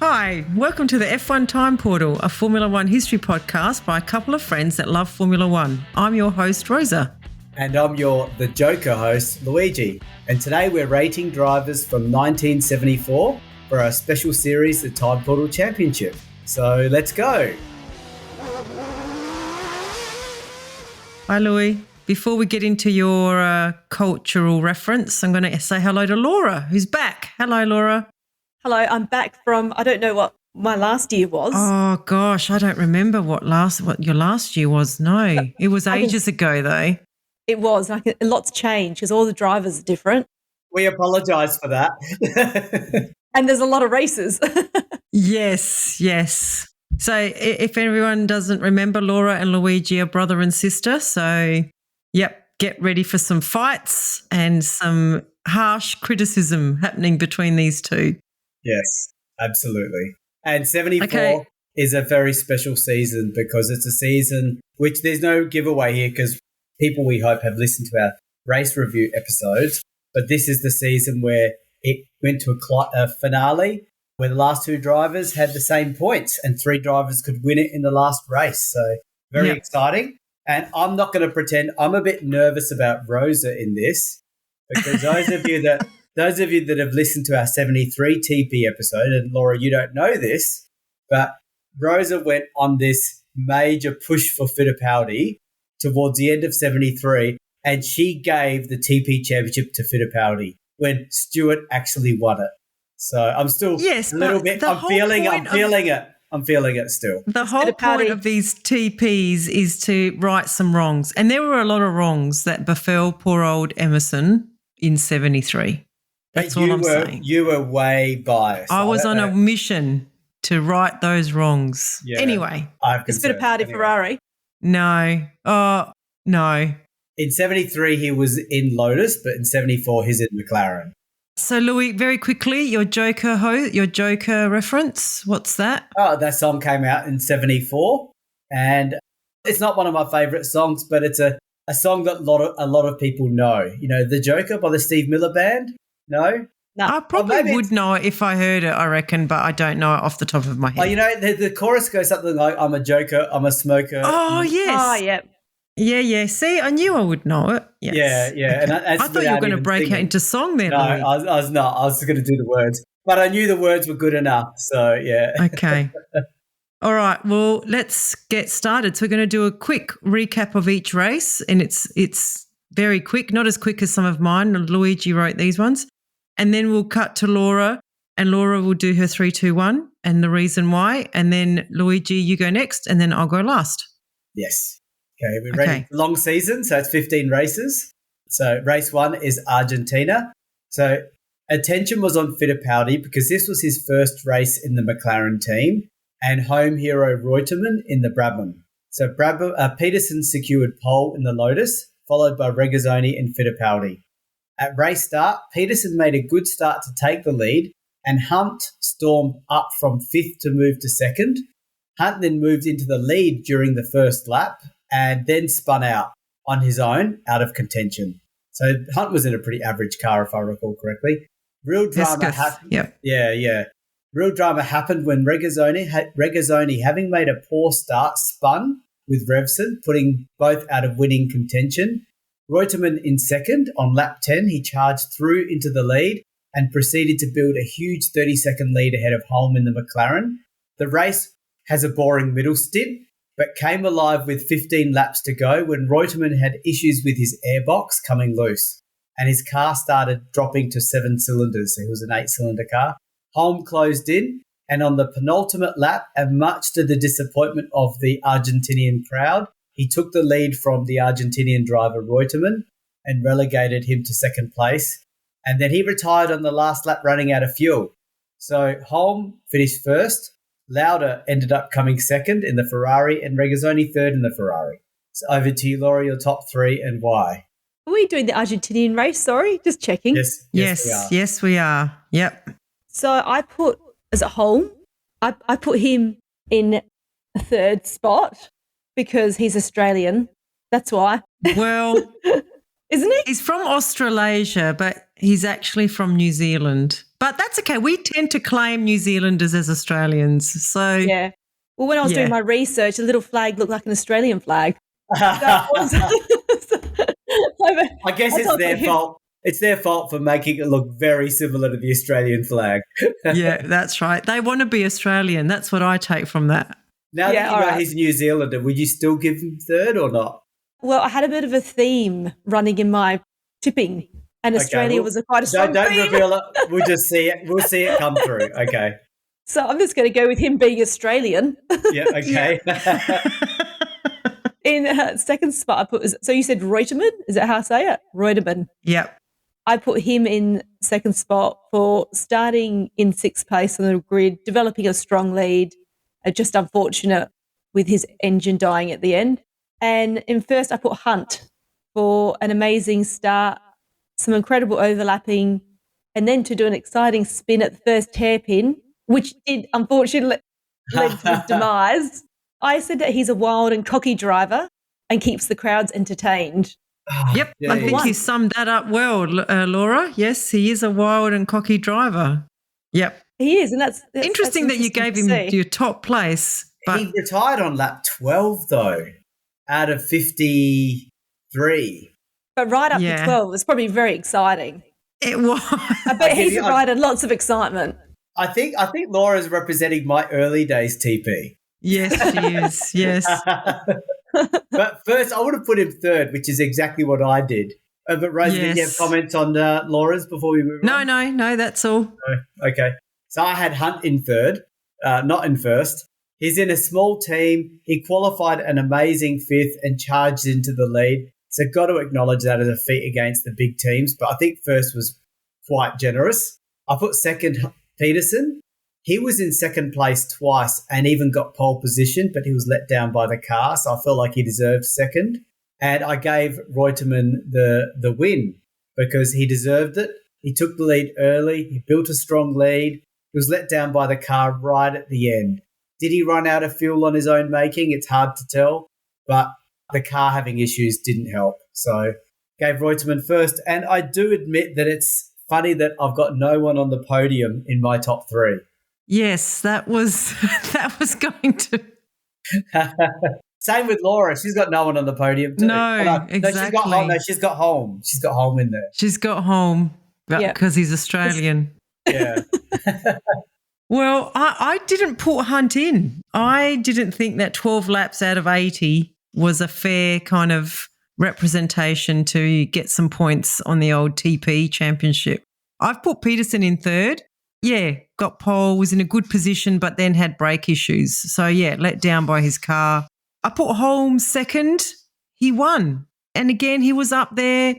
Hi, welcome to the F1 Time Portal, a Formula One history podcast by a couple of friends that love Formula One. I'm your host, Rosa. And I'm the Joker host, Luigi. And today we're rating drivers from 1974 for our special series, the Time Portal Championship. So let's go. Hi, Louis. Before we get into your cultural reference, I'm going to say hello to Laura, who's back. Hello, Laura. Hello, I'm back from, I don't know what my last year was. Oh, gosh, I don't remember what your last year was. No, it was ages ago, though. It was. A lot's changed because all the drivers are different. We apologise for that. And there's a lot of races. Yes. So if everyone doesn't remember, Laura and Luigi are brother and sister. So, yep, get ready for some fights and some harsh criticism happening between these two. Yes, absolutely. And 74 is a very special season because it's a season which there's no giveaway here because people we hope have listened to our race review episodes. But this is the season where it went to a finale where the last two drivers had the same points and three drivers could win it in the last race. So very exciting. And I'm not going to pretend I'm a bit nervous about Rosa in this because those of you that have listened to our 73 TP episode, and Laura, you don't know this, but Rosa went on this major push for Fittipaldi towards the end of 73, and she gave the TP championship to Fittipaldi when Stewart actually won it. So I'm still a little bit, I'm feeling it still. The whole point of these TPs is to right some wrongs. And there were a lot of wrongs that befell poor old Emerson in 73. That's all I'm saying. You were way biased. I was on a mission to right those wrongs. Yeah, anyway. Is Fittipaldi Ferrari? No. Oh, no. In 73, he was in Lotus, but in 74, he's in McLaren. So, Louis, very quickly, your Joker reference, what's that? Oh, that song came out in 74, and it's not one of my favourite songs, but it's a song that a lot of people know. You know, The Joker by the Steve Miller Band? No? I probably would know it if I heard it, I reckon, but I don't know it off the top of my head. Oh, you know, the chorus goes something like, I'm a joker, I'm a smoker. Oh, yes. Oh, yeah. Yeah. See, I knew I would know it. Yes. Yeah. Okay. And I thought you were going to break out into song there, No, Louis. I was not. I was going to do the words. But I knew the words were good enough, so yeah. Okay. All right, well, let's get started. So we're going to do a quick recap of each race, and it's very quick, not as quick as some of mine. Luigi wrote these ones. And then we'll cut to Laura, and Laura will do her 3, 2, 1 and the reason why. And then, Luigi, you go next, and then I'll go last. Yes. Okay, we're ready. Long season, so it's 15 races. So race 1 is Argentina. So attention was on Fittipaldi because this was his first race in the McLaren team and home hero Reutemann in the Brabham. So Peterson secured pole in the Lotus, followed by Regazzoni and Fittipaldi. At race start, Peterson made a good start to take the lead and Hunt stormed up from 5th to move to 2nd. Hunt then moved into the lead during the first lap and then spun out on his own out of contention. So Hunt was in a pretty average car, if I recall correctly. Real drama happened. Yeah. Real drama happened when Regazzoni, having made a poor start, spun with Revson, putting both out of winning contention. Reutemann in 2nd on lap 10, he charged through into the lead and proceeded to build a huge 30-second lead ahead of Holm in the McLaren. The race has a boring middle stint, but came alive with 15 laps to go when Reutemann had issues with his airbox coming loose and his car started dropping to 7 cylinders. So it was an 8-cylinder car. Holm closed in, and on the penultimate lap, and much to the disappointment of the Argentinian crowd, he took the lead from the Argentinian driver Reutemann and relegated him to 2nd place. And then he retired on the last lap running out of fuel. So Holm finished 1st. Lauda ended up coming 2nd in the Ferrari and Regazzoni 3rd in the Ferrari. So over to you, Laura, your top 3 and why. Are we doing the Argentinian race? Sorry, just checking. Yes, we are. Yep. So I put, as a Holm, I put him in a 3rd spot because he's Australian. That's why. Well, Isn't he? he's from Australasia, but he's actually from New Zealand. But that's okay. We tend to claim New Zealanders as Australians. So Yeah. Well, when I was doing my research, the little flag looked like an Australian flag. I guess it's their fault. It's their fault for making it look very similar to the Australian flag. Yeah, that's right. They want to be Australian. That's what I take from that. Now that you know he's New Zealander, would you still give him third or not? Well, I had a bit of a theme running in my tipping, and Australia was quite a strong Don't theme. reveal it. We'll just see it. We'll see it come through. Okay. So I'm just going to go with him being Australian. Yeah, okay. In second spot, I put, so you said Reutemann? Is that how I say it? Reutemann. Yep. I put him in second spot for starting in sixth place on the grid, developing a strong lead, just unfortunate with his engine dying at the end. And in first, I put Hunt for an amazing start, some incredible overlapping, and then to do an exciting spin at the first hairpin, which did unfortunately lead to his demise. I said that he's a wild and cocky driver and keeps the crowds entertained. Yep, I think you summed that up well, Laura. Yes, he is a wild and cocky driver. Yep. He is, and that's interesting that you gave him your top place. But he retired on lap 12, though, out of 53. But right up to 12 was probably very exciting. It was. I bet he's provided lots of excitement. I think Laura's representing my early days TP. Yes, she is. Yes. But first, I would have put him third, which is exactly what I did. But Rosa, did you have comments on Laura's before we move on? No, that's all. Okay. So I had Hunt in third, not in first. He's in a small team. He qualified an amazing fifth and charged into the lead. So got to acknowledge that as a feat against the big teams. But I think first was quite generous. I put second Peterson. He was in second place twice and even got pole position, but he was let down by the car, so I felt like he deserved second. And I gave Reutemann the win because he deserved it. He took the lead early. He built a strong lead. He was let down by the car right at the end. Did he run out of fuel on his own making? It's hard to tell, but the car having issues didn't help. So gave Reutemann first. And I do admit that it's funny that I've got no one on the podium in my top three. Yes, that was going to. Same with Laura. She's got no one on the podium too. No, exactly. She's got home. She's got home in there. She's got home because he's Australian. Yeah. Well, I didn't put Hunt in. I didn't think that 12 laps out of 80 was a fair kind of representation to get some points on the old TP championship. I've put Peterson in third. Yeah, got pole, was in a good position, but then had brake issues. So, let down by his car. I put Holmes second. He won. And again, he was up there.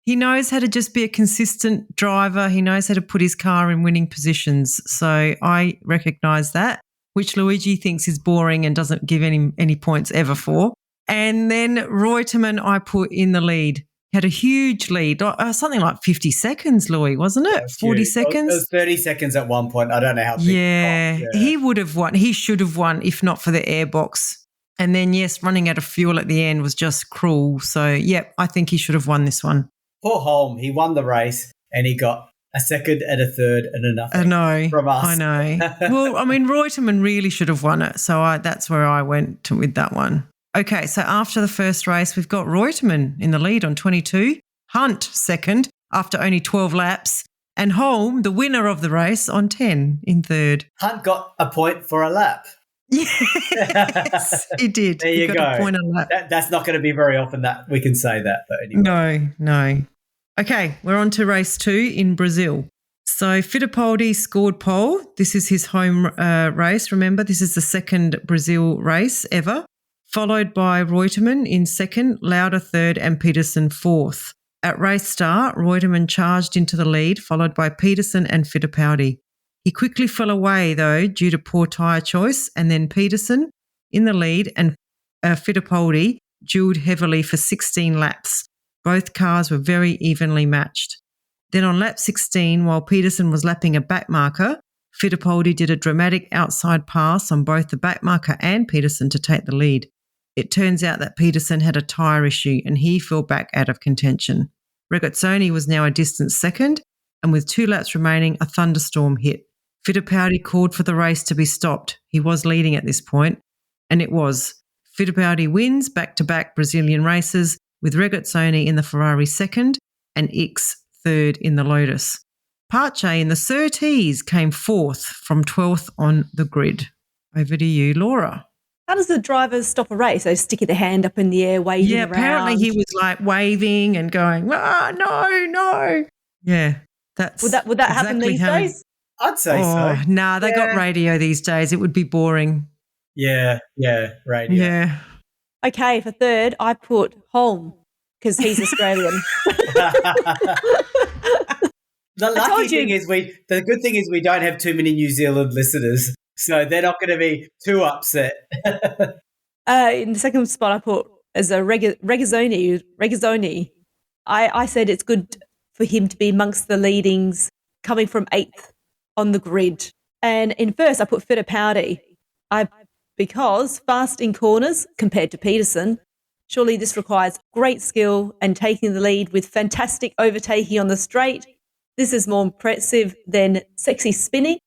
He knows how to just be a consistent driver. He knows how to put his car in winning positions. So I recognise that, which Luigi thinks is boring and doesn't give any points ever for. And then Reutemann I put in the lead. Had a huge lead, something like 50 seconds, Louis, wasn't it? 40 seconds? It was 30 seconds at one point. I don't know how big it was. He would have won. He should have won if not for the airbox. And then, running out of fuel at the end was just cruel. So, I think he should have won this one. Poor Holm. He won the race and he got a second and a third and a nothing from us. I know. Well, I mean, Reutemann really should have won it. So that's where I went with that one. Okay, so after the first race, we've got Reutemann in the lead on 22, Hunt second after only 12 laps, and Holm, the winner of the race, on 10 in third. Hunt got a point for a lap. Yes, he did. There you go. A point a lap. That's not going to be very often that we can say that. But anyway. No. Okay, we're on to race 2 in Brazil. So Fittipaldi scored pole. This is his home race. Remember, this is the second Brazil race ever. Followed by Reutemann in second, Lauda third and Peterson fourth. At race start, Reutemann charged into the lead, followed by Peterson and Fittipaldi. He quickly fell away, though, due to poor tyre choice, and then Peterson in the lead and Fittipaldi duelled heavily for 16 laps. Both cars were very evenly matched. Then on lap 16, while Peterson was lapping a backmarker, Fittipaldi did a dramatic outside pass on both the backmarker and Peterson to take the lead. it turns out that Peterson had a tyre issue and he fell back out of contention. Regazzoni was now a distant second, and with 2 laps remaining, a thunderstorm hit. Fittipaldi called for the race to be stopped. He was leading at this point, and it was. Fittipaldi wins back-to-back Brazilian races, with Regazzoni in the Ferrari second and Ickx third in the Lotus. Pace in the Surtees came fourth from 12th on the grid. Over to you, Laura. How does the driver stop a race? They sticking their hand up in the air, waving around? Yeah, apparently he was like waving and going, no. Yeah, that's Would that happen these days? I'd say so. Nah, they got radio these days. It would be boring. Yeah, radio. Yeah. Okay, for third, I put Holm because he's Australian. The good thing is we don't have too many New Zealand listeners, so they're not going to be too upset. In the second spot, I put as a Regazzoni. I said it's good for him to be amongst the leadings, coming from 8th on the grid. And in first, I put Fittipaldi. Because fast in corners compared to Peterson, surely this requires great skill and taking the lead with fantastic overtaking on the straight. This is more impressive than sexy spinning,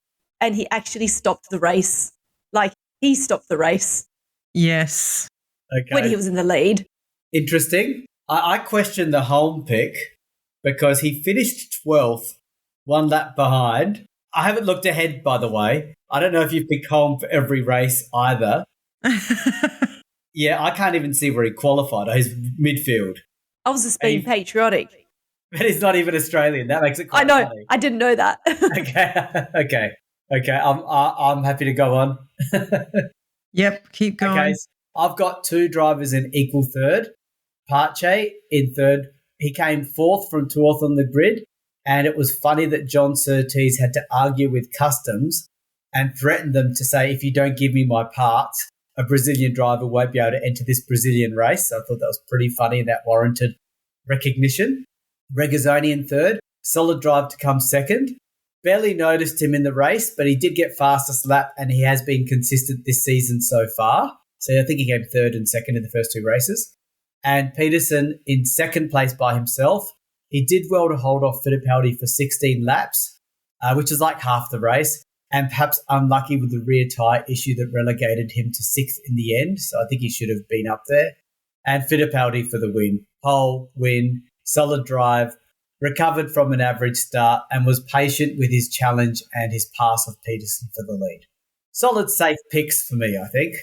and he actually stopped the race. Like, he stopped the race. Yes. Okay. When he was in the lead. Interesting. I question the Holm pick because he finished 12th, 1 lap behind. I haven't looked ahead, by the way. I don't know if you've picked Holm for every race either. Yeah, I can't even see where he qualified. He's midfield. I was just being patriotic. But he's not even Australian. That makes it quite funny. Funny. I didn't know that. Okay. I'm happy to go on. Yep, keep going. Okay, so I've got 2 drivers in equal third. Pace in third. He came 4th from 12th on the grid, and it was funny that John Surtees had to argue with Customs and threaten them to say, if you don't give me my parts, a Brazilian driver won't be able to enter this Brazilian race. So I thought that was pretty funny and that warranted recognition. Regazzoni in third, solid drive to come second. Barely noticed him in the race, but he did get fastest lap and he has been consistent this season so far. So I think he came third and second in the first 2 races. And Peterson in second place by himself. He did well to hold off Fittipaldi for 16 laps, which is like half the race. And perhaps unlucky with the rear tyre issue that relegated him to 6th in the end. So I think he should have been up there. And Fittipaldi for the win. Pole, win, solid drive, recovered from an average start and was patient with his challenge and his pass of Peterson for the lead. Solid, safe picks for me, I think.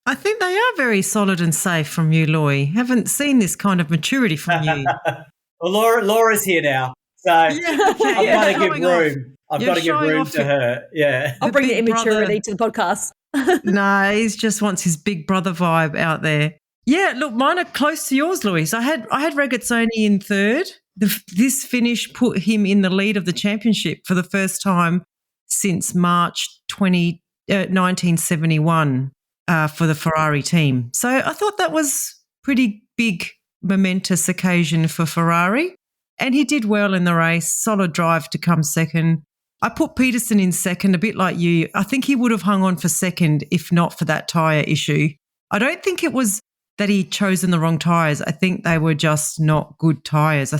I think they are very solid and safe from you, Loy. Haven't seen this kind of maturity from you. Well, Laura's here now. So I've got to give room. I've got to give room to her. Yeah. I'll bring the immaturity to the podcast. No, he just wants his big brother vibe out there. Yeah, look, mine are close to yours, Louise. I had Regazzoni in third. This finish put him in the lead of the championship for the first time since March 1971 for the Ferrari team. So I thought that was pretty big, momentous occasion for Ferrari. And he did well in the race, solid drive to come second. I put Peterson in second, a bit like you. I think he would have hung on for second if not for that tyre issue. I don't think it was that he'd chosen the wrong tyres. I think they were just not good tyres.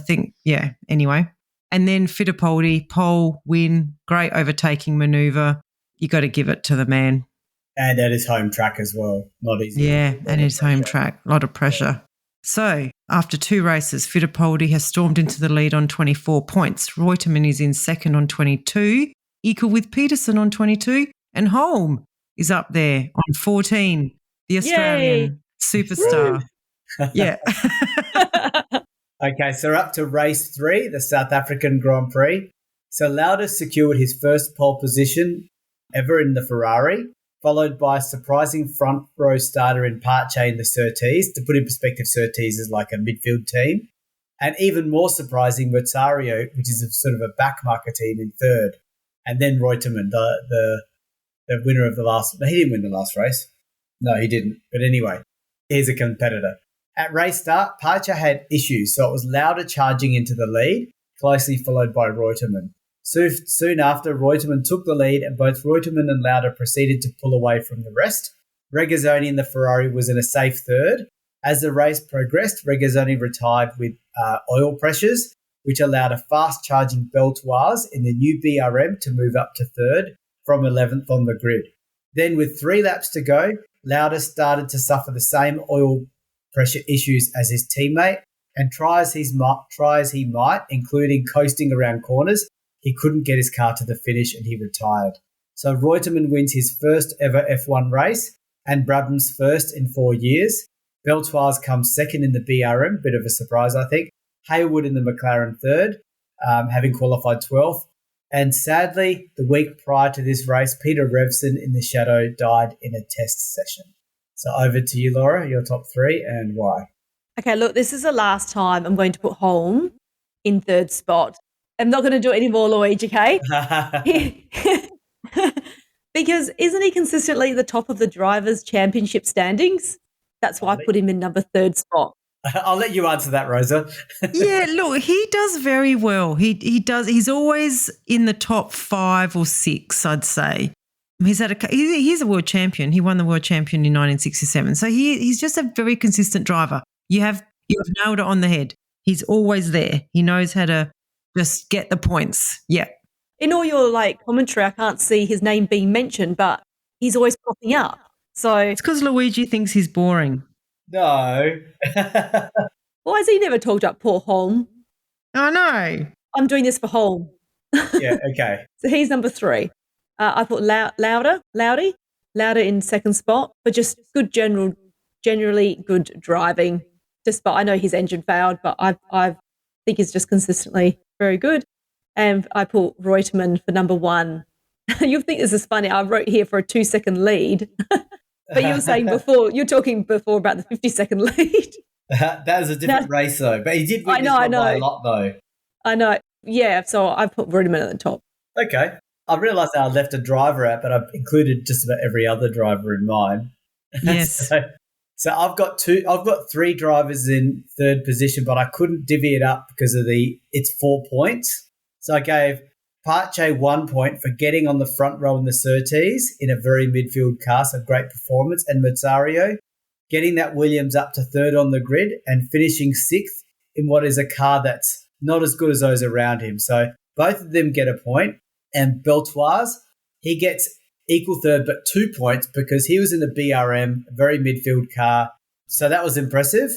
Anyway. And then Fittipaldi, pole, win, great overtaking manoeuvre. You got to give it to the man. And at his home track as well. Not easy. Yeah, and his home track. A lot of pressure. So, after 2 races, Fittipaldi has stormed into the lead on 24 points. Reutemann is in second on 22, equal with Peterson on 22, and Holm is up there on 14, the Australian superstar. Yeah. Okay, so we're up to race 3, the South African Grand Prix. So Lauda secured his first pole position ever in the Ferrari, followed by a surprising front row starter in Pace in the Surtees. To put in perspective, Surtees is like a midfield team. And even more surprising, Merzario, which is a sort of a backmarker team, in third. And then Reutemann, the winner of the last... He didn't win the last race. No, he didn't. But anyway, he's a competitor. At race start, Pace had issues, so it was Lauda charging into the lead, closely followed by Reutemann. Soon after, Reutemann took the lead and both Reutemann and Lauda proceeded to pull away from the rest. Regazzoni in the Ferrari was in a safe third. As the race progressed, Regazzoni retired with oil pressures, which allowed a fast-charging Beltoise in the new BRM to move up to third from 11th on the grid. Then with 3 laps to go, Lauda started to suffer the same oil pressure issues as his teammate, and try as he might, including coasting around corners, he couldn't get his car to the finish and he retired. So Reutemann wins his first ever F1 race and Brabham's first in 4 years. Beltoise comes second in the BRM, bit of a surprise, I think. Hayward in the McLaren third, having qualified 12th. And sadly, the week prior to this race, Peter Revson in the Shadow died in a test session. So over to you, Laura, your top 3 and why. Okay, look, this is the last time I'm going to put Holm in third spot. I'm not going to do it anymore, Luigi, okay? Because isn't he consistently at the top of the Drivers' Championship standings? That's why I put him in number 3rd spot. I'll let you answer that, Rosa. Yeah, look, he does very well. He does. He's always in the top 5 or 6, I'd say. He's a world champion. He won the world champion in 1967. So he's just a very consistent driver. You have nailed it on the head. He's always there. He knows how to just get the points. Yeah. In all your commentary, I can't see his name being mentioned, but he's always popping up. So it's because Luigi thinks he's boring. No. Why has he never talked up poor Holm? I know. I'm doing this for Holm. Yeah, okay. So he's number 3. I put Lauda in 2nd spot, but just good generally good driving. Despite I know his engine failed, but I think he's just consistently very good. And I put Reutemann for number 1. You'll think this is funny. I wrote here for a 2-second lead. But you were saying before, you're talking before about the 50-second lead. That was a different race, though. But he did win this one by a lot, though. I know. Yeah, so I put Reutemann at the top. Okay. I realised that I left a driver out, but I've included just about every other driver in mine. Yes. So I've got 3 drivers in 3rd position, but I couldn't divvy it up because of it's 4 points. So I gave Pache 1 point for getting on the front row in the Surtees in a very midfield car, so great performance, and Merzario getting that Williams up to 3rd on the grid and finishing 6th in what is a car that's not as good as those around him. So both of them get a point. And Beltoise, he gets equal 3rd but 2 points because he was in the BRM, a very midfield car. So that was impressive.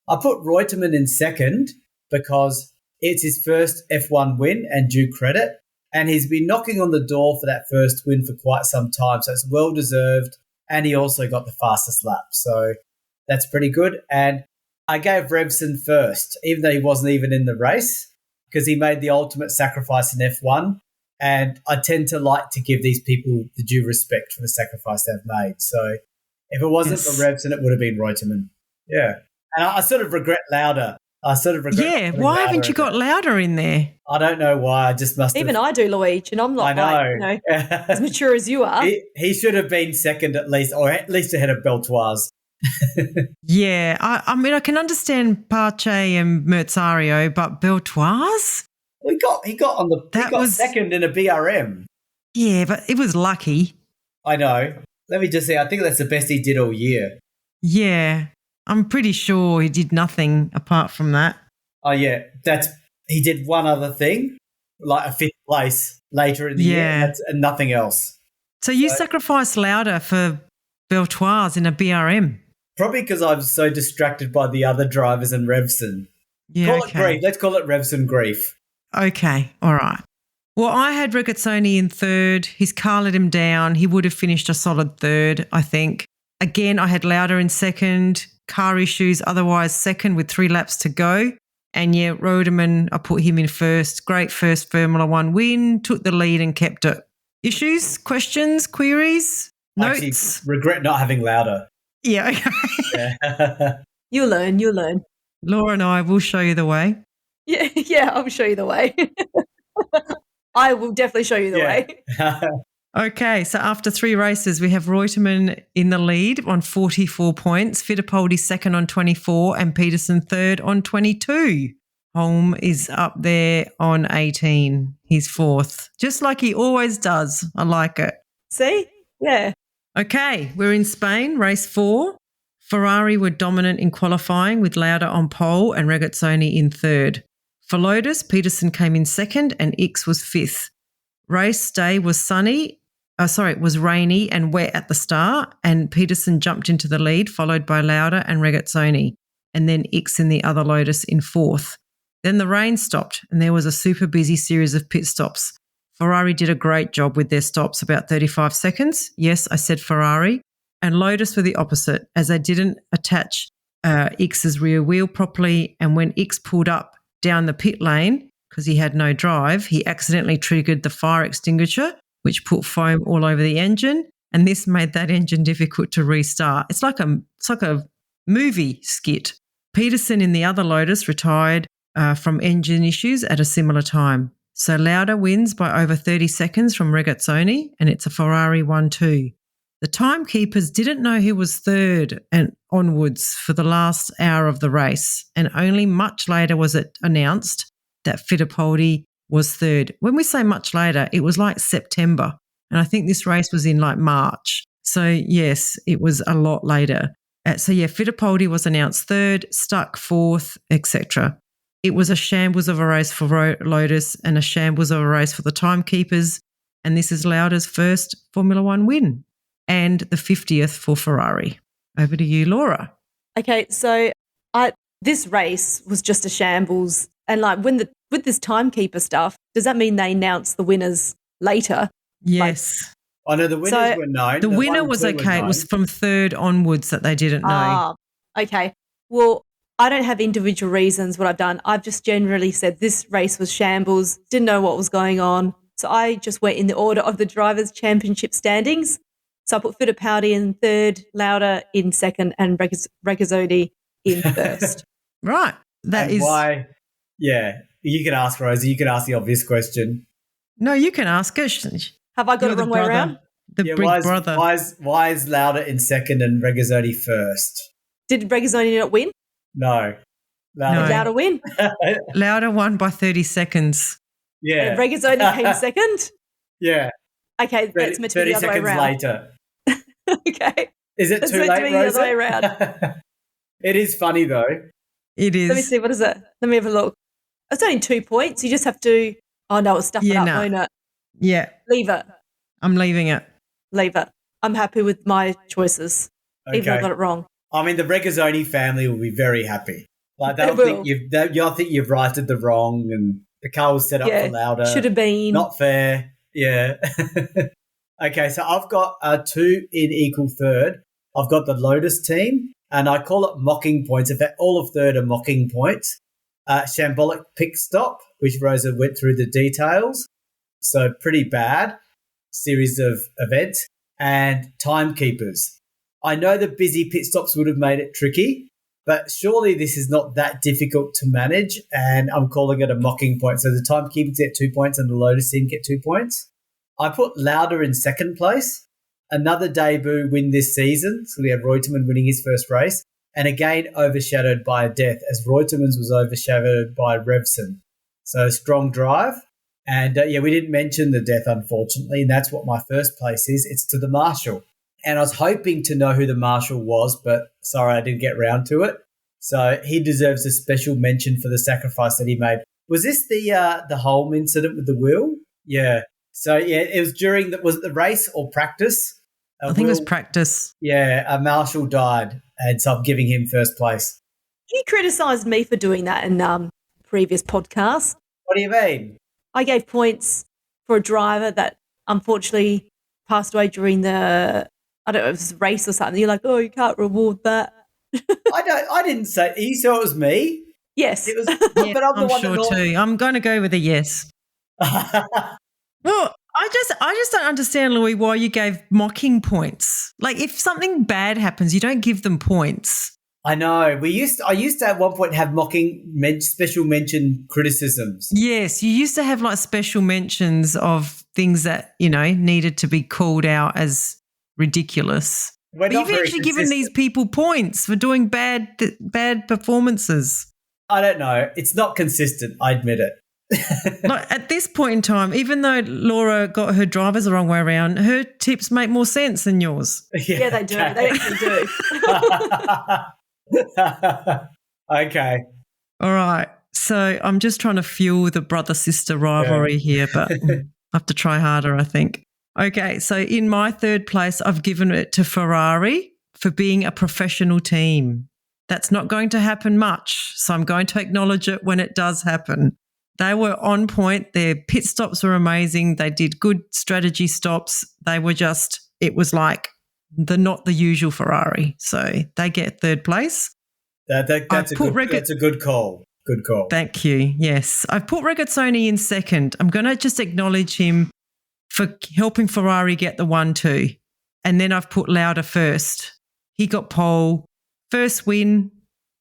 I put Reutemann in 2nd because it's his first F1 win and due credit. And he's been knocking on the door for that first win for quite some time. So it's well-deserved. And he also got the fastest lap. So that's pretty good. And I gave Revson first, even though he wasn't even in the race, because he made the ultimate sacrifice in F1. And I tend to like to give these people the due respect for the sacrifice they've made. So if it wasn't for Revson, it would have been Reutemann. Yeah. And I sort of regret Lauda. Yeah, why haven't you got Lauda in there? I don't know why. I just must have. Even I do, Luigi, and I'm not as mature as you are. He should have been 2nd at least, or at least ahead of Beltoise. Yeah, I mean, I can understand Pache and Merzario, but Beltoise? He got 2nd in a BRM. Yeah, but it was lucky. I know. Let me just say, I think that's the best he did all year. Yeah, I'm pretty sure he did nothing apart from that. Oh, yeah. He did one other thing, like a 5th place later in the year, and nothing else. So you sacrificed Lauda for Beltoise in a BRM? Probably because I'm so distracted by the other drivers and Revson. Yeah, call it grief. Let's call it Revson grief. Okay, all right. Well, I had Regazzoni in 3rd. His car let him down. He would have finished a solid 3rd, I think. Again, I had Lauda in 2nd. Car issues, otherwise 2nd with 3 laps to go. And yeah, Reutemann, I put him in 1st. Great first Formula 1 win, took the lead and kept it. Issues, questions, queries, notes? Actually, regret not having Lauda. Yeah, okay. Yeah. You'll learn. Laura and I will show you the way. Yeah, I'll show you the way. I will definitely show you the way. Okay, so after 3 races, we have Reutemann in the lead on 44 points, Fittipaldi 2nd on 24 and Peterson 3rd on 22. Holm is up there on 18. He's 4th, just like he always does. I like it. See? Yeah. Okay, we're in Spain, race 4. Ferrari were dominant in qualifying with Lauda on pole and Regazzoni in third. For Lotus, Peterson came in second and Ickx was fifth. Race day was it was rainy and wet at the start, and Peterson jumped into the lead, followed by Lauda and Regazzoni, and then Ickx in the other Lotus in fourth. Then the rain stopped and there was a super busy series of pit stops. Ferrari did a great job with their stops, about 35 seconds. Yes, I said Ferrari. And Lotus were the opposite, as they didn't attach Ickx's rear wheel properly, and when Ickx pulled up down the pit lane, because he had no drive, he accidentally triggered the fire extinguisher, which put foam all over the engine, and this made that engine difficult to restart. It's like a movie skit. Peterson in the other Lotus retired from engine issues at a similar time. So Lauda wins by over 30 seconds from Regazzoni, and it's a Ferrari 1-2. The timekeepers didn't know who was third and onwards for the last hour of the race, and only much later was it announced that Fittipaldi was third. When we say much later, it was like September, and I think this race was in like March. So yes, it was a lot later. Fittipaldi was announced third, stuck fourth, etc. It was a shambles of a race for Lotus and a shambles of a race for the timekeepers, and this is Lauda's first Formula One win and the 50th for Ferrari. Over to you, Laura. Okay, so this race was just a shambles, and with this timekeeper stuff, does that mean they announced the winners later? Yes. No, the winners were known. The winner was okay. It was from third onwards that they didn't know. Okay. Well, I don't have individual reasons what I've done. I've just generally said this race was shambles, didn't know what was going on. So I just went in the order of the Drivers' Championship standings. So I put Fittipaldi in third, Lauda in second, and Regazzoni in first. Right. Why? Yeah. You can ask, Rosie. You can ask the obvious question. No, you can ask it. Have I got it wrong way around? The big brother. Why is Lauda in second and Regazzoni first? Did Regazzoni not win? No. Did Lauda win? Lauda won by 30 seconds. Yeah. And Regazzoni came second? Yeah. Okay, that's meant to be the other way around. 30 seconds later. Okay. Is it too late, Rosa? The other way around. It is funny, though. It is. Let me see. What is it? Let me have a look. It's only 2 points. You just have to... Oh, no, it's stuff it up, won't it? Yeah. Leave it. I'm leaving it. Leave it. I'm happy with my choices, even though I got it wrong. I mean, the Regazzoni family will be very happy. Like they'll think you've righted the wrong, and the car was set up for Lauda. Should have been. Not fair. Yeah. Okay, so I've got 2 in equal third. I've got the Lotus team, and I call it mocking points. In fact, all of third are mocking points. Shambolic pit stop, which Rosa went through the details. So pretty bad series of events. And timekeepers. I know the busy pit stops would have made it tricky, but surely this is not that difficult to manage, and I'm calling it a mocking point. So the timekeepers get 2 points and the Lotus team get 2 points. I put Lauda in second place. Another debut win this season. So we have Reutemann winning his first race, and again overshadowed by a death, as Reutemann's was overshadowed by Revson. So strong drive. And we didn't mention the death, unfortunately, and that's what my first place is. It's to the Marshal. And I was hoping to know who the Marshal was, but sorry, I didn't get round to it. So he deserves a special mention for the sacrifice that he made. Was this the Holm incident with the wheel? Yeah. So, it was was it the race or practice? I think it was practice. Yeah, a Marshal died, and so I'm giving him first place. You criticised me for doing that in previous podcasts. What do you mean? I gave points for a driver that unfortunately passed away during the, I don't know, it was a race or something. You're like, oh, you can't reward that. I didn't say, you saw it was me? Yes. It was, but I'm sure too. I'm going to go with a yes. Well, I just don't understand, Louis, why you gave mocking points. Like, if something bad happens, you don't give them points. I know. I used to at one point have special mention criticisms. Yes, you used to have like special mentions of things that, needed to be called out as ridiculous. But you've actually given these people points for doing bad performances. I don't know. It's not consistent. I admit it. Like at this point in time, even though Laura got her drivers the wrong way around, her tips make more sense than yours. Yeah, they do. They actually do. Okay. All right. So I'm just trying to fuel the brother-sister rivalry here, but I have to try harder, I think. Okay. So in my third place, I've given it to Ferrari for being a professional team. That's not going to happen much, so I'm going to acknowledge it when it does happen. They were on point. Their pit stops were amazing. They did good strategy stops. They were just, it was like not the usual Ferrari. So they get third place. That's a good call. Good call. Thank you. Yes. I've put Regazzoni in second. I'm going to just acknowledge him for helping Ferrari get the 1-2. And then I've put Lauda first. He got pole, first win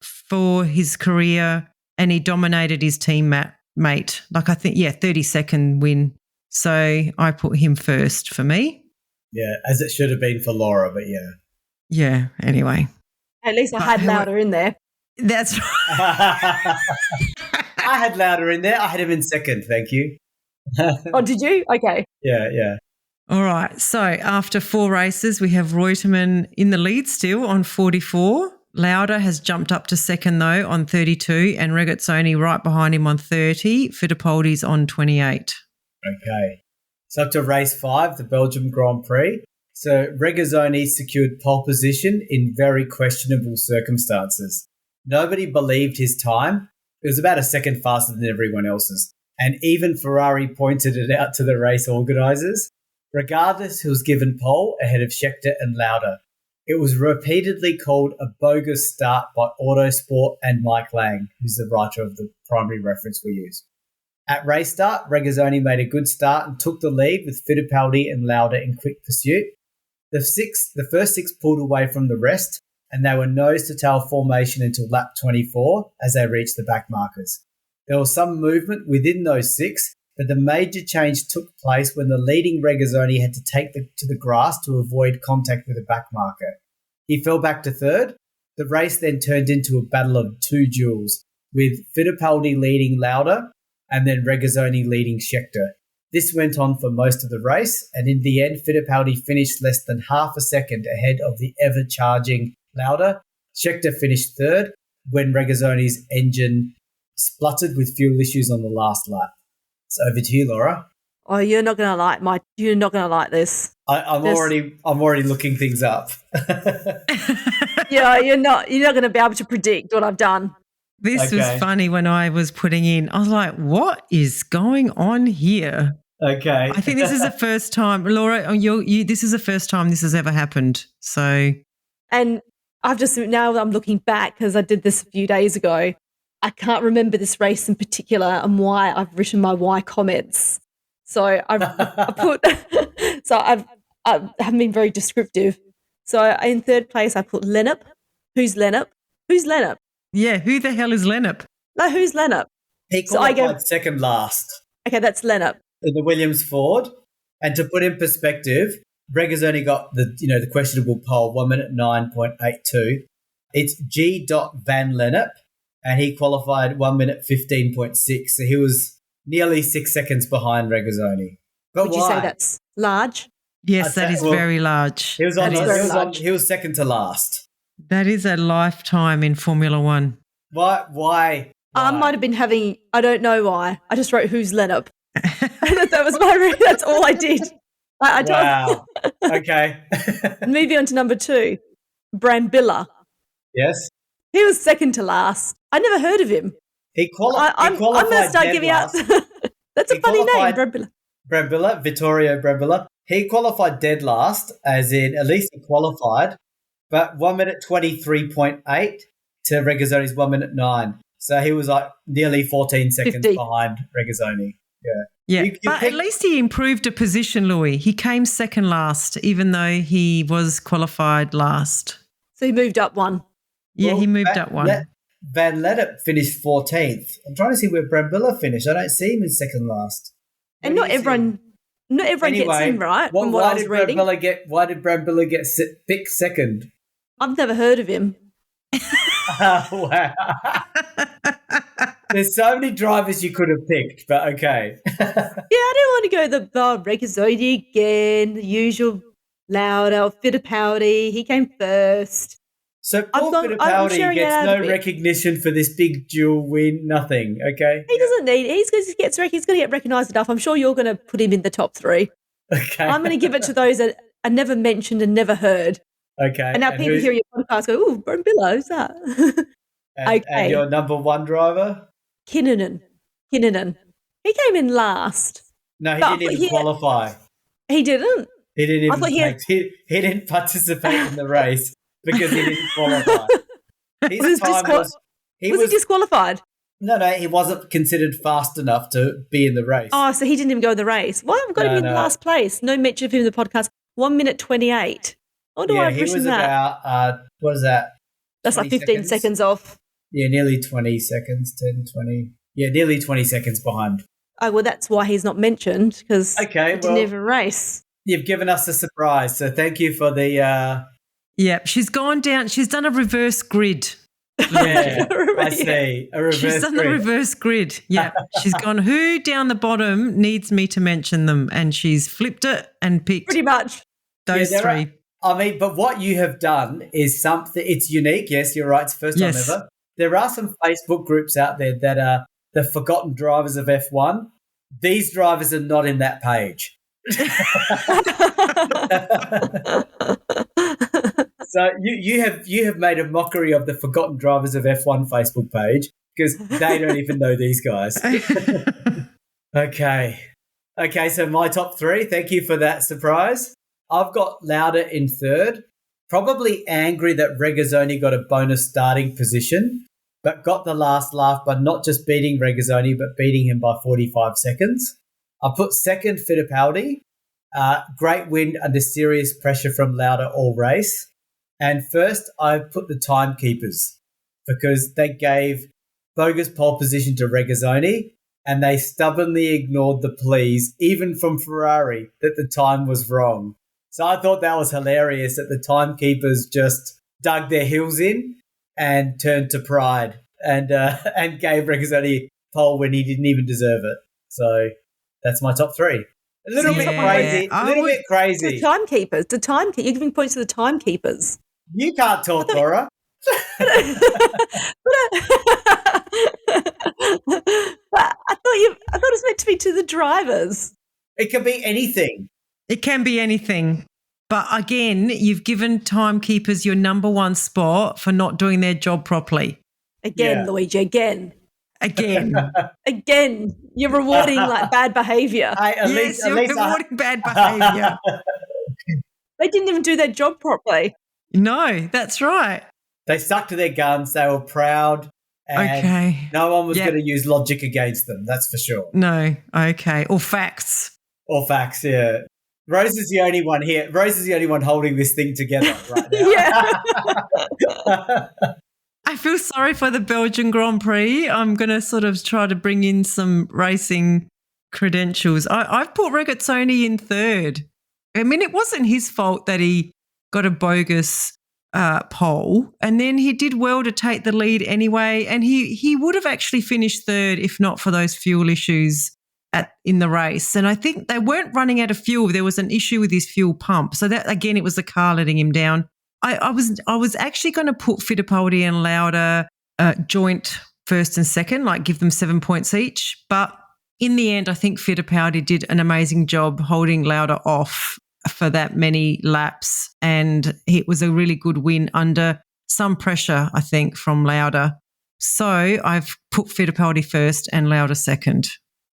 for his career, and he dominated his teammate. Like 32nd win. So I put him first for me. Yeah, as it should have been for Laura, but yeah. Yeah, anyway. At least I had Lauda in there. That's right. I had Lauda in there. I had him in second, thank you. Oh, did you? Okay. Yeah. All right. So after 4 races, we have Reutemann in the lead still on 44. Lauda has jumped up to second, though, on 32, and Regazzoni right behind him on 30. Fittipaldi's on 28. Okay. So up to race 5, the Belgium Grand Prix. So Regazzoni secured pole position in very questionable circumstances. Nobody believed his time. It was about a second faster than everyone else's. And even Ferrari pointed it out to the race organisers. Regardless, he was given pole ahead of Scheckter and Lauda. It was repeatedly called a bogus start by Autosport and Mike Lang, who's the writer of the primary reference we use. At race start, Regazzoni made a good start and took the lead with Fittipaldi and Lauda in quick pursuit. The first 6 pulled away from the rest, and they were nose-to-tail formation until lap 24 as they reached the back markers. There was some movement within those 6, but the major change took place when the leading Regazzoni had to take to the grass to avoid contact with the back marker. He fell back to third. The race then turned into a battle of 2 duels, with Fittipaldi leading Lauda and then Regazzoni leading Scheckter. This went on for most of the race, and in the end, Fittipaldi finished less than half a second ahead of the ever-charging Lauda. Scheckter finished third when Regazzoni's engine spluttered with fuel issues on the last lap. So over to you, Laura. Oh, you're not gonna like this. I'm already looking things up. Yeah, you're not gonna be able to predict what I've done. This was funny when I was putting in. I was like, what is going on here? Okay. I think this is the first time, Laura, this is the first time this has ever happened. So, and I've just, now I'm looking back because I did this a few days ago. I can't remember this race in particular and why I've written my why comments. So I haven't been very descriptive. So in third place, I put Lennep. Who's Lennep? Yeah, who the hell is Lennep? No, who's Lennep? He qualified second last. Okay, that's Lennep. In the Williams Ford. And to put in perspective, Regazzoni got the questionable pole 1 minute 9.82. It's G. Van Lennep, and he qualified 1 minute 15.6. So he was nearly 6 seconds behind Regazzoni. But would you say that's large? Yes, that is very large. He was second to last. That is a lifetime in Formula One. Why? I might have been having, I don't know why. I just wrote who's Lennep. That was that's all I did. Wow. Okay. Moving on to number 2, Brambilla. Yes. He was second to last. I never heard of him. I'm going to start giving out. That's a funny name, Brambilla. Vittorio Brambilla. He qualified dead last, as in at least he qualified, but 1 minute 23.8 to Regazzoni's 1 minute 9. So he was like nearly 14 seconds behind Regazzoni. Yeah. But at least he improved a position, Louis. He came second last, even though he was qualified last. So he moved up one. Yeah, he moved up one. Van Lennep finished 14th. I'm trying to see where Brambilla finished. I don't see him in second last. And not everyone gets in, right? Why did Brambilla get picked second? I've never heard of him. Wow. There's so many drivers you could have picked, but okay. I don't want to go the Regazzoni again, the usual Lauda, Fittipaldi. He came first. So poor Fittipaldi gets no recognition for this big dual win, nothing, okay? He doesn't need it. He's going to get recognised enough. I'm sure you're going to put him in the top 3. Okay. I'm going to give it to those that are never mentioned and never heard. Okay. And now people hear your podcast go, "Ooh, Brambilla, who's that?" And your number 1 driver? Kinnunen. He came in last. No, he didn't even qualify. He didn't? He didn't even he didn't participate in the race because he didn't qualify. Was he disqualified? No, he wasn't considered fast enough to be in the race. Oh, so he didn't even go in the race. Well, I've got him in last place. No mention of him in the podcast. 1 minute 28. What do I have written that? About, what is that? That's like 15 seconds off. Yeah, nearly 20 seconds, 10, 20. Yeah, nearly 20 seconds behind. Oh, well, that's why he's not mentioned, because he didn't even race. You've given us a surprise, so thank you for the... Yeah, she's gone down. She's done a reverse grid. Yeah, I see. A reverse grid. She's done the reverse grid. Yeah, she's gone, who down the bottom needs me to mention them? And she's flipped it and picked pretty much those 3. But what you have done is something, it's unique. Yes, you're right. It's the first time ever. There are some Facebook groups out there that are the forgotten drivers of F1. These drivers are not in that page. So you have made a mockery of the forgotten drivers of F1 Facebook page because they don't even know these guys. Okay, so my top 3. Thank you for that surprise. I've got Lauda in 3rd. Probably angry that Regazzoni got a bonus starting position, but got the last laugh by not just beating Regazzoni, but beating him by 45 seconds. I put 2nd Fittipaldi. Great win under serious pressure from Lauda all race. And first, I put the timekeepers because they gave bogus pole position to Regazzoni and they stubbornly ignored the pleas, even from Ferrari, that the time was wrong. So I thought that was hilarious that the timekeepers just dug their heels in and turned to pride and gave Regazzoni pole when he didn't even deserve it. So that's my top 3. A little bit crazy. The timekeepers. You're giving points to the timekeepers. You can't talk, Laura. But I thought it was meant to be to the drivers. It can be anything. It can be anything. But again, you've given timekeepers your number 1 spot for not doing their job properly. Again, Luigi, again. Again. Again, you're rewarding like bad behaviour. You're rewarding bad behaviour. They didn't even do their job properly. No, that's right. They stuck to their guns. They were proud. And no one was going to use logic against them. That's for sure. No. Okay. Or facts. Yeah. Rose is the only one here. Rose is the only one holding this thing together right now. I feel sorry for the Belgian Grand Prix. I'm going to sort of try to bring in some racing credentials. I've put Regazzoni in 3rd. I mean, it wasn't his fault that he got a bogus pole, and then he did well to take the lead anyway, and he would have actually finished 3rd if not for those fuel issues in the race. And I think they weren't running out of fuel. There was an issue with his fuel pump. So that, again, it was the car letting him down. I was actually going to put Fittipaldi and Lauda joint 1st and 2nd, like give them 7 points each. But in the end, I think Fittipaldi did an amazing job holding Lauda off for that many laps, and it was a really good win under some pressure, I think, from Lauda. So I've put Fittipaldi 1st and Lauda 2nd.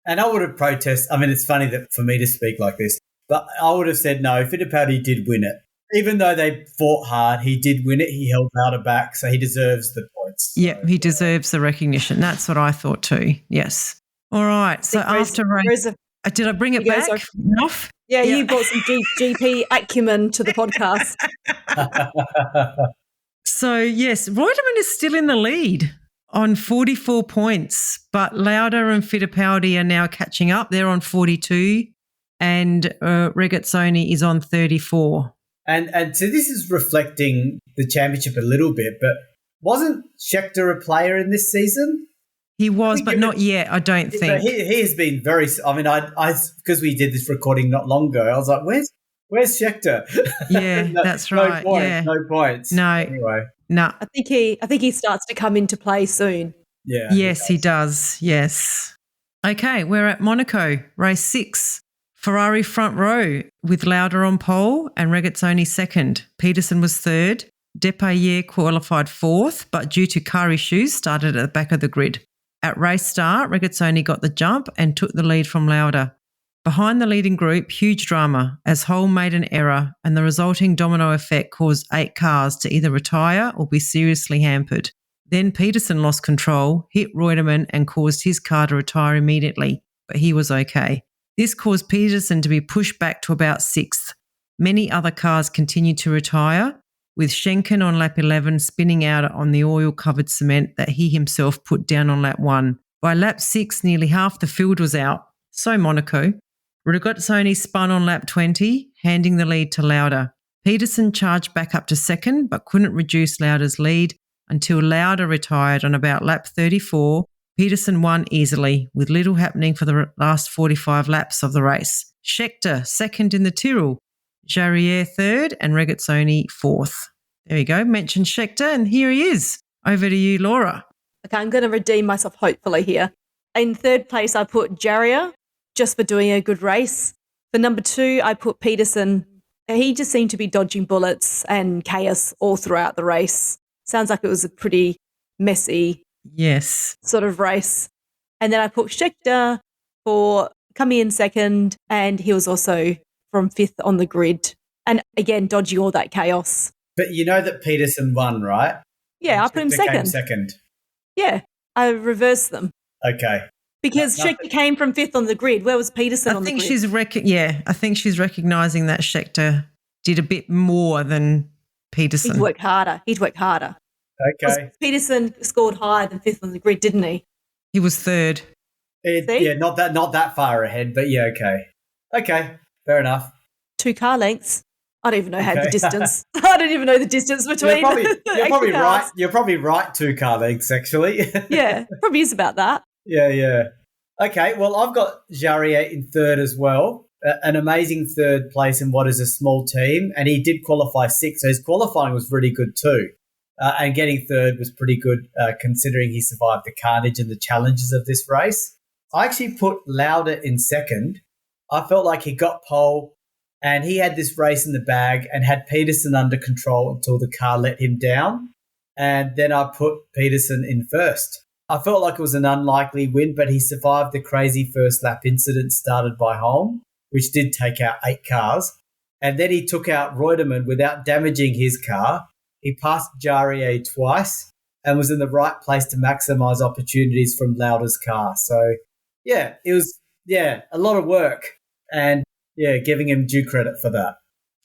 And I would have protested. I mean, it's funny that for me to speak like this, but I would have said no, Fittipaldi did win it. Even though they fought hard, he did win it. He held Lauda back, so he deserves the points. So, he deserves the recognition. That's what I thought too, yes. All right, so after race, did I bring it back enough? Yeah, you brought some GP acumen to the podcast. So, yes, Reutemann is still in the lead on 44 points, but Lauda and Fittipaldi are now catching up. They're on 42 and Regazzoni is on 34. And so this is reflecting the championship a little bit, but wasn't Scheckter a player in this season? He was, but not yet, I don't think. He has been very. I mean, I because we did this recording not long ago, I was like, where's Schechter? Yeah, that's right. No points. No. Anyway, no. I think he starts to come into play soon. Yeah. Yes, he does. Yes. Okay, we're at Monaco, race 6. Ferrari front row with Lauda on pole and Regazzoni second. Peterson was third. Depailler qualified fourth, but due to car issues, started at the back of the grid. At race start, Regazzoni got the jump and took the lead from Lauda. Behind the leading group, huge drama as Hull made an error and the resulting domino effect caused 8 cars to either retire or be seriously hampered. Then Peterson lost control, hit Reutemann and caused his car to retire immediately, but he was okay. This caused Peterson to be pushed back to about 6th. Many other cars continued to retire, with Schenken on lap 11 spinning out on the oil-covered cement that he himself put down on lap 1. By lap 6, nearly half the field was out. So Monaco. Regazzoni spun on lap 20, handing the lead to Lauda. Peterson charged back up to second, but couldn't reduce Lauda's lead until Lauda retired on about lap 34. Peterson won easily, with little happening for the last 45 laps of the race. Schechter second in the Tyrrell, Jarier third and Regazzoni fourth. There you go, mentioned Schechter and here he is. Over to you, Laura. Okay, I'm going to redeem myself hopefully here. In third place, I put Jarier, just for doing a good race. For number 2, I put Peterson. He just seemed to be dodging bullets and chaos all throughout the race. Sounds like it was a pretty messy sort of race. And then I put Schechter for coming in second, and he was also from 5th on the grid. And again, dodging all that chaos. But you know that Peterson won, right? Yeah, I put him second. Second. Yeah, I reversed them. Okay. Because Schechter came from 5th on the grid. Where was Peterson on the grid? I think she's recognising that Schechter did a bit more than Peterson. He'd work harder. Okay. Peterson scored higher than 5th on the grid, didn't he? He was third. Yeah, not that far ahead, but yeah, okay. Okay, fair enough. 2 car lengths. I don't even know how the distance. I don't even know the distance between. You're probably right. You're probably right. 2 car lengths, actually. Yeah, probably is about that. Yeah. Okay, well, I've got Jarier in third as well. An amazing third place in what is a small team, and he did qualify 6th, so his qualifying was really good too. And getting third was pretty good considering he survived the carnage and the challenges of this race. I actually put Lauda in second. I felt like he got pole and he had this race in the bag and had Peterson under control until the car let him down. And then I put Peterson in first. I felt like it was an unlikely win, but he survived the crazy first lap incident started by Holm, which did take out 8 cars. And then he took out Reutemann without damaging his car. He passed Jarier twice and was in the right place to maximise opportunities from Lauda's car. So, yeah, it was, a lot of work and, giving him due credit for that.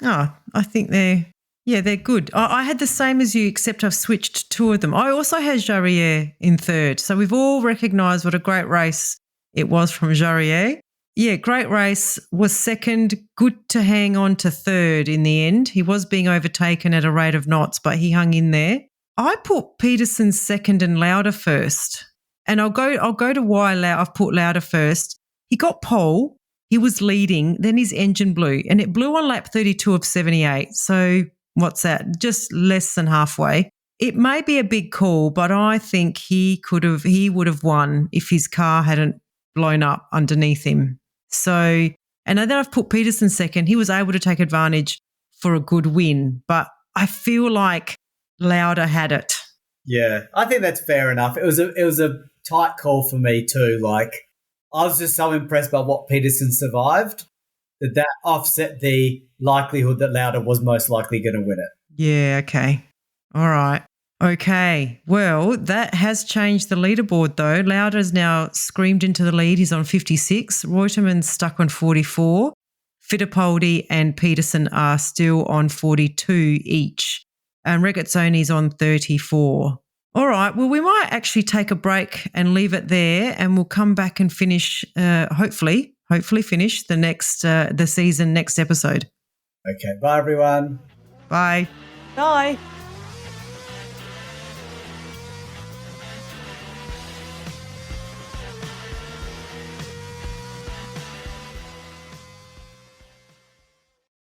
Oh, I think they're good. I had the same as you, except I've switched 2 of them. I also had Jarier in third. So we've all recognised what a great race it was from Jarier. Yeah, great race, was second, good to hang on to third in the end. He was being overtaken at a rate of knots, but he hung in there. I put Peterson second and Lauda first. And I'll go to why I've put Lauda first. He got pole, he was leading, then his engine blew, and it blew on lap 32 of 78. So what's that? Just less than halfway. It may be a big call, but I think he would have won if his car hadn't blown up underneath him. So, and then I've put Peterson second. He was able to take advantage for a good win, but I feel like Lauda had it. Yeah, I think that's fair enough. It was a tight call for me too. Like, I was just so impressed by what Peterson survived that offset the likelihood that Lauda was most likely going to win it. Yeah, okay. All right. Okay, well, that has changed the leaderboard though. Lauda's now screamed into the lead. He's on 56. Reutemann's stuck on 44. Fittipaldi and Peterson are still on 42 each. And Regazzoni's on 34. All right, well, we might actually take a break and leave it there, and we'll come back and finish, hopefully finish the season next episode. Okay, bye everyone. Bye. Bye.